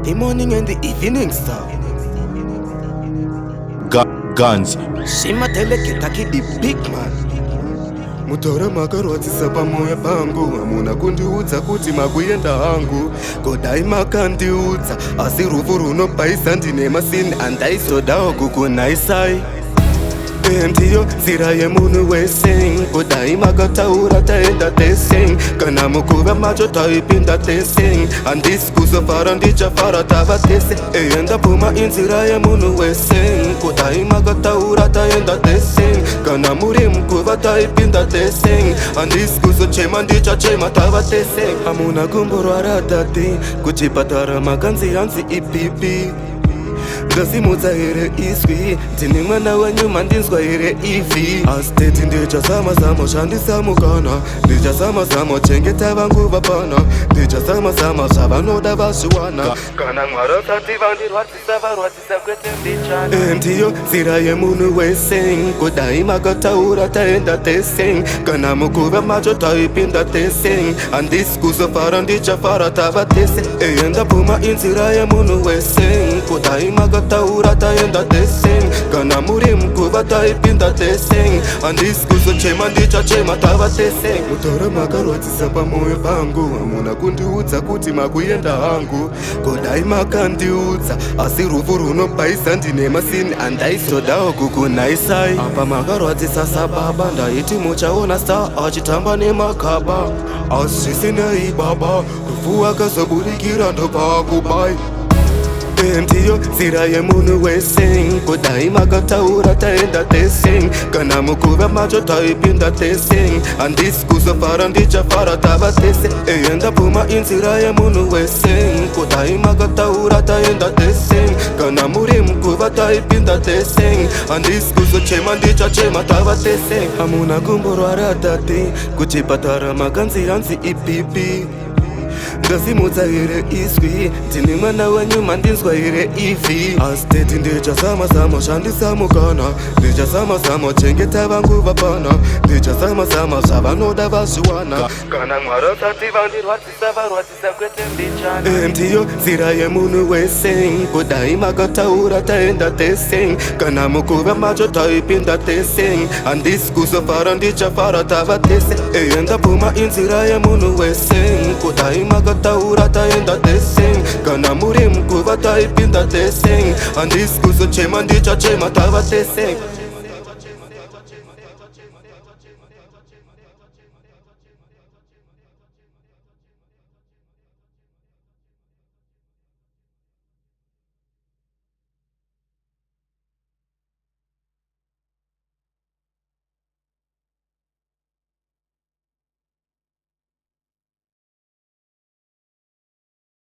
The morning and the evening star. Guns. Shimatele taki the big man. Mutora makarwadzisa pamoyo pangu, hamuna kundiudza kuti makuyenda hangu. Kodai makandiudza, asi rufu runobhaisa ndine masini andaizodawo kukunaisai. Ndiyo nzira yemunhu wese, kodai makataura taenda tese. Kana mukuva macho taipinda tese, handisi kuzofara ndichafara tava tese. Ndapfuma inzira yemunhu wese, kodai makataura taenda tese. Kana muri mukuva taipinda tese, handisi kuzochema ndichachema tava tese. Hamuna kumborwara tate, kuchipatara makanzi hanzi ipipi. Ndasimudza here iswi, ndine mwana wenyu mandinzwa here ivi. Asteti ndichazama-zama shandisa mukana, ndichazama-zama chengeta vangu vapana, ndichazama-zama zvavanoda vazviwana. Kana Mwari asati vandirwadzisa varwadzisa kwete mbichana. Ndiyo nzira yemunhu wese, kodai makataura taenda tese. Kana mukuva macho taipinda tese, handisi kuzofara ndichafara tava tese. Ndapfuma inzira yemunhu wese, kodai makataura taenda tese. Kana muri mukuva taipinda tese, handisi kuzochema ndichachema tava tese. Mutora makarwadzisa pamoyo pangu, hamuna kundiudza kuti makuyenda hangu. Kodai makandiudza, asi rufu runobhaisa ndine masini andaizodawo kukunaisai. Apa makarwadzisa sababa, ndaiti muchaona star achitamba nemakaba. Asi zvisinei baba, rufu wakazobudikira ndobva kubai. Ndiyo nzira yemunhu wese, kodai makataura taenda tese. Kana mukuva macho taipinda tese, handisi kuzofara ndichafara tava tese. Ndapfuma inzira yemunhu wese, kodai makataura taenda tese. Kana muri mukuva taipinda tese, handisi kuzochema ndichachema tava tese. Hamuna kumborwara tate, kuchipatara makanzi hanzi ipipi. Ndasimudza here iswi, ndine mwana wenyu mandinzwa here ivi. Asteti ndichazama-zama shandisa mukana, ndichazama-zama chengeta vangu vapana, ndichazama-zama zvavanoda vazviwana. Kana Mwari asati vandirwadzisa varwadzisa kwete mbichana. Ndiyo nzira yemunhu wese, kodai makataura taenda tese. Kana mukuva macho taipinda tese, handisi kuzofara ndichafara tava tese. Ndapfuma inzira yemunhu wese, kodai makataura taenda tese. Kana muri mukuva taipinda tese, handisi kuzochema ndichachema tava tese.